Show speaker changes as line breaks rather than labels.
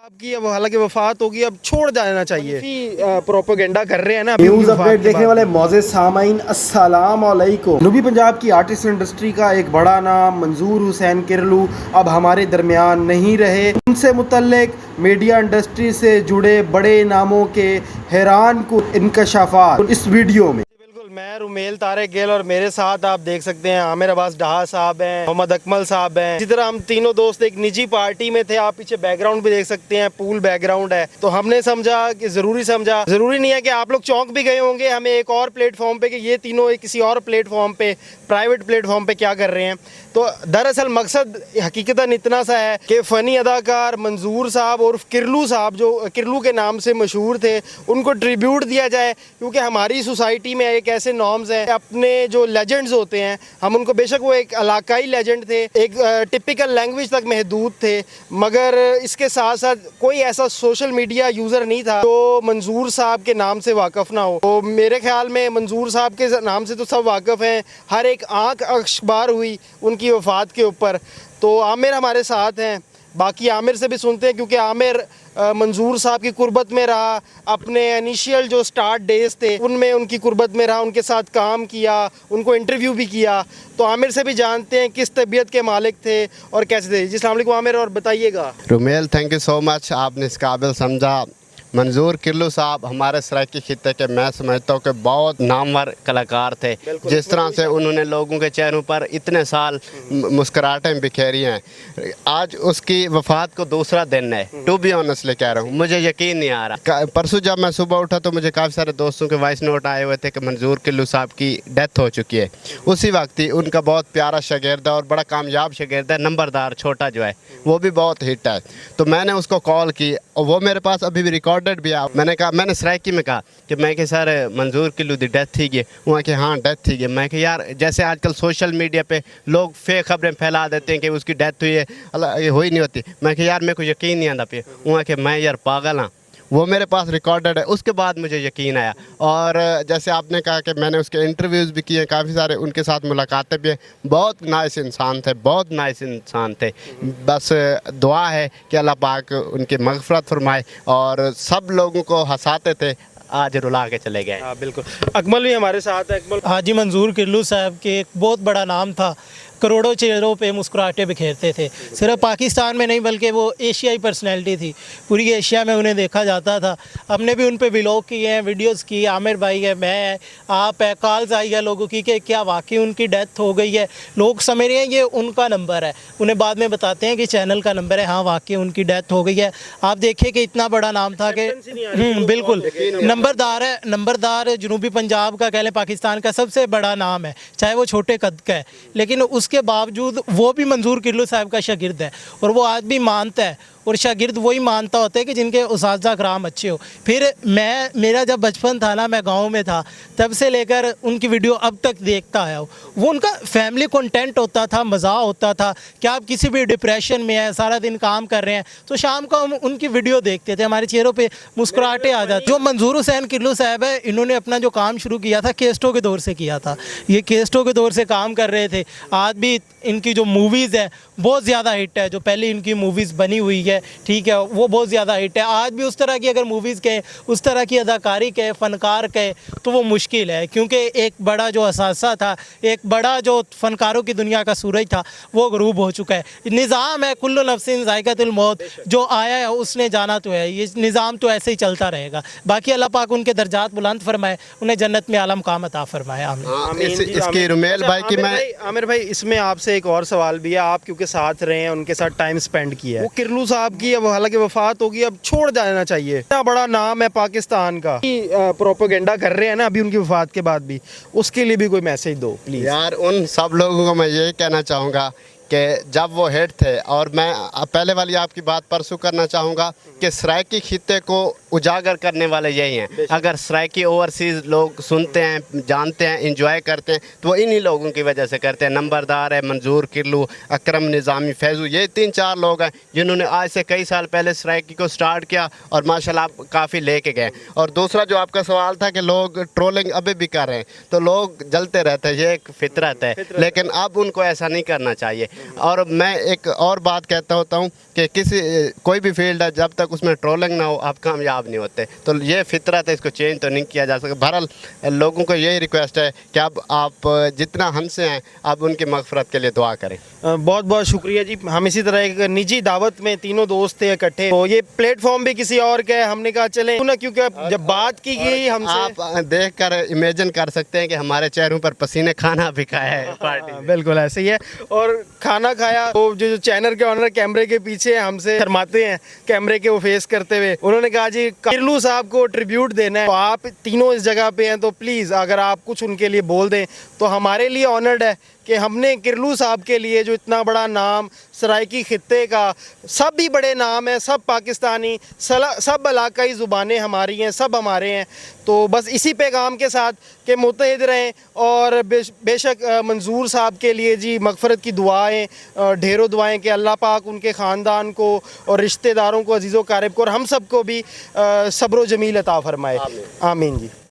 आपकी अब हालांकि वफात होगी, अब छोड़ जाना चाहिए। प्रोपेगेंडा कर रहे हैं ना।
न्यूज़ अपडेट देखने वाले मौज़ेज़ सामाइन अस्सलाम वालेकुम। जनूबी पंजाब की आर्टिस्ट इंडस्ट्री का एक बड़ा नाम मंजूर हुसैन किरलू अब हमारे दरमियान नहीं रहे। उनसे मुतल्लिक मीडिया इंडस्ट्री से जुड़े बड़े नामों के हैरान कुन इंकशाफात इस वीडियो में।
बिल्कुल, मैं रुमेल तारिक गिल और मेरे साथ आप देख सकते हैं आमिर अब्बास डाहा साहब हैं, मोहम्मद अकमल साहब हैं। इसी तरह हम तीनों दोस्त एक निजी पार्टी में थे। आप पीछे बैकग्राउंड भी देख सकते हैं, पूल बैकग्राउंड है। तो हमने समझा कि जरूरी नहीं है कि आप लोग चौंक भी गए होंगे हमें एक और प्लेटफॉर्म पे कि ये तीनों एक किसी और प्लेटफॉर्म पे, प्राइवेट प्लेटफॉर्म पे क्या कर रहे हैं। तो दरअसल मकसद हकीकतन इतना सा है कि फ़नी अदाकार मंजूर साहब और किरलू साहब, जो किरलू के नाम से मशहूर थे, उनको ट्रिब्यूट दिया जाए। क्योंकि हमारी सोसाइटी में एक ऐसे नॉर्म्स हैं, अपने जो लेजेंड्स होते हैं हम उनको, बेशक वो एक इलाकाई लेजेंड थे, एक टिपिकल लैंग्वेज तक महदूद थे, मगर इसके साथ साथ कोई ऐसा सोशल मीडिया यूज़र नहीं था जो मंजूर साहब के नाम से वाकफ़ ना हो। तो मेरे ख्याल में मंजूर साहब के नाम से तो सब वाकफ़ हैं, हर एक आँख अखबार हुई उनकी वफ़ात के ऊपर। तो आमिर हमारे साथ हैं, बाकी आमिर से भी सुनते हैं क्योंकि आमिर मंजूर साहब की कुर्बत में रहा, अपने इनिशियल जो स्टार्ट डेज थे उनमें उनकी कुर्बत में रहा, उनके साथ काम किया, उनको इंटरव्यू भी किया। तो आमिर से भी जानते हैं किस तबीयत के मालिक थे और कैसे थे। जी अस्सलाम वालेकुम आमिर, और बताइएगा।
Rumel, thank you so much, आपने इस काबिल समझा। मंजूर किरलू साहब हमारे सराइकी खित्ते के, मैं समझता हूँ कि बहुत नामवर कलाकार थे। जिस तरह से उन्होंने लोगों के चेहरों पर इतने साल मुस्कुराहटें बिखेरी हैं, आज उसकी वफ़ात को दूसरा दिन है। टू बी ऑनेस्टली कह रहा हूँ, मुझे यकीन नहीं आ रहा। परसों जब मैं सुबह उठा तो मुझे काफ़ी सारे दोस्तों के वॉइस नोट आए हुए थे कि मंजूर किरलू साहब की डेथ हो चुकी है। उसी वक्त ही उनका बहुत प्यारा शागिर्द है और बड़ा कामयाब शागिर्द है, नंबरदार छोटा जो है, वो भी बहुत हिट है। तो मैंने उसको कॉल की और वो मेरे पास अभी भी रिकॉर्डेड भी आ। मैंने सराइकी में कहा कि मैं कि सर मंजूर किरलू दी डेथ थी गई। वहाँ कि हाँ डेथ थी गई। मैं कि यार, जैसे आजकल सोशल मीडिया पे लोग फेक खबरें फैला देते हैं कि उसकी डेथ हुई है, ये हुई नहीं होती। मैं कि यार मेरे को यकीन नहीं आता पे। वहाँ कि मैं यार पागल हाँ। वो मेरे पास रिकॉर्डेड है। उसके बाद मुझे यकीन आया। और जैसे आपने कहा कि मैंने उसके इंटरव्यूज़ भी किए, काफ़ी सारे उनके साथ मुलाकातें भी हैं। बहुत नाइस इंसान थे, बहुत नाइस इंसान थे। बस दुआ है कि अल्लाह पाक उनकी मग़फ़िरत फरमाए। और सब लोगों को हंसाते थे, आज रुला के चले गए।
हाँ बिल्कुल। अकमल भी हमारे साथ है। अकमल,
हाजी मंजूर किरलू साहब के एक बहुत बड़ा नाम था, करोड़ों चेहरों पे मुस्कुराहटें बिखेरते थे। सिर्फ पाकिस्तान में नहीं बल्कि वो एशियाई पर्सनैलिटी थी, पूरी एशिया में उन्हें देखा जाता था। हमने भी उन पे व्लॉग किए हैं, वीडियोस की। आमिर भाई है, मैं है, आप है, कॉल्स आई है लोगों की कि क्या वाकई उनकी डेथ हो गई है। लोग समझ रहे हैं ये उनका नंबर है, उन्हें बाद में बताते हैं कि चैनल का नंबर है। हाँ वाकई उनकी डेथ हो गई है। आप देखिए कि इतना बड़ा नाम था कि बिल्कुल नंबरदार है। नंबरदार जनूबी पंजाब का, कह लें पाकिस्तान का सबसे बड़ा नाम है, चाहे वो छोटे कद का है, लेकिन उसके बावजूद वो भी मंजूर किरलू साहब का शागिर्द है। और वो आज भी मानता है, और शागिर्द वही मानता होता है कि जिनके उस्ताद कराम अच्छे हो। फिर मेरा जब बचपन था ना, मैं गांव में था, तब से लेकर उनकी वीडियो अब तक देखता आया हूँ। वो उनका फैमिली कंटेंट होता था, मज़ा होता था कि आप किसी भी डिप्रेशन में हैं, सारा दिन काम कर रहे हैं, तो शाम को हम उनकी वीडियो देखते थे, हमारे चेहरों पे मुस्कुराहटें आ जाती। जो मंजूर हुसैन किरलू साहब है, इन्होंने अपना जो काम शुरू किया था केस्टो के दौर से किया था। ये केस्टो के दौर से काम कर रहे थे। आज भी इनकी जो मूवीज़ है बहुत ज़्यादा हिट है, जो पहले इनकी मूवीज़ बनी हुई है, ठीक है, वो बहुत ज़्यादा हिट है। आज भी उस तरह की अगर मूवीज़ कहें, उस तरह की अदाकारी कहे, फ़नकार कहे, तो वो मुश्किल है। क्योंकि एक बड़ा जो असासा था, एक बड़ा जो फ़नकारों की दुनिया का सूरज था, वो ग़रूब हो चुका है। निज़ाम है कुल्लु नफ्सिन ज़ायक़ातुल मौत, जो आया है उसने जाना तो है। ये निज़ाम तो ऐसे ही चलता रहेगा। बाकी अल्लाह पाक उनके दर्जात बुलंद फरमाए, उन्हें जन्नत में आलम काम अता फरमाए। आमीन।
इसकी रुमेल भाई की मैं
आमिर भाई, इसमें आपसे एक और सवाल भी है। आप क्योंकि साथ रहे हैं, उनके साथ टाइम स्पेंड किया है। वो किरलू साहब की अब हालांकि वफात होगी, अब छोड़ जाना चाहिए। इतना बड़ा नाम है पाकिस्तान का, प्रोपेगेंडा कर रहे हैं ना अभी उनकी वफात के बाद भी, उसके लिए भी कोई मैसेज दो प्लीज़।
यार, उन सब लोगों को मैं यही कहना चाहूँगा कि जब वो हेड थे, और मैं पहले वाली आपकी बात परसों करना चाहूँगा कि सराइकी खित्ते को उजागर करने वाले यही हैं। अगर सराइकी ओवरसीज़ लोग सुनते हैं, जानते हैं, इंजॉय करते हैं, तो वो इन्हीं लोगों की वजह से करते हैं। नंबरदार है, मंजूर किरलू, अकरम निज़ामी, फैज़ू, ये 3-4 लोग हैं जिन्होंने आज से कई साल पहले सराइकी को स्टार्ट किया और माशाल्लाह काफ़ी लेके गए। और दूसरा जो आपका सवाल था कि लोग ट्रोलिंग अभी भी कर रहे हैं, तो लोग जलते रहते हैं, ये एक फितरत है, लेकिन अब उनको ऐसा नहीं करना चाहिए। और मैं एक और बात कहता होता हूँ कि किसी कोई भी फील्ड है, जब तक उसमें ट्रोलिंग ना हो आप कामयाब नहीं होते। तो ये फितरत है, इसको चेंज तो नहीं किया जा सकता। बहरहाल लोगों को यही रिक्वेस्ट है कि अब आप जितना हमसे हैं आप उनकी मगफरत के लिए दुआ करें।
बहुत बहुत शुक्रिया जी। हम इसी तरह एक निजी दावत में तीनों दोस्त थे इकट्ठे, तो ये प्लेटफॉर्म भी किसी और का है, हमने कहा चले ना, क्योंकि अब जब बात की गई हमसे,
आप देख कर इमेजिन कर सकते हैं कि हमारे चेहरों पर पसीने खाना भी खाया है पार्टी में।
बिल्कुल ऐसे ही है। और खाना खाया तो जो चैनल के ऑनर कैमरे के पीछे हमसे शर्माते हैं कैमरे के वो फेस करते हुए, उन्होंने कहा जी किरलू साहब को ट्रिब्यूट देना है, तो आप तीनों इस जगह पे हैं तो प्लीज़ अगर आप कुछ उनके लिए बोल दें तो हमारे लिए ऑनर्ड है कि हमने किरलू साहब के लिए जो इतना बड़ा नाम सराइकी खित्ते का, सब भी बड़े नाम है, सब पाकिस्तानी, सब इलाकाई ज़ुबानें हमारी हैं, सब हमारे हैं। तो बस इसी पैगाम के साथ कि मुत्तहिद रहें और बेशक मंजूर साहब के लिए जी मगफरत की दुआएं, ढेरों दुआएं कि अल्लाह पाक उनके ख़ानदान को और रिश्तेदारों को, अजीज़ व क़ारिब को और हम सब को भी सब्र व जमील अता फ़रमाए। आमीन जी।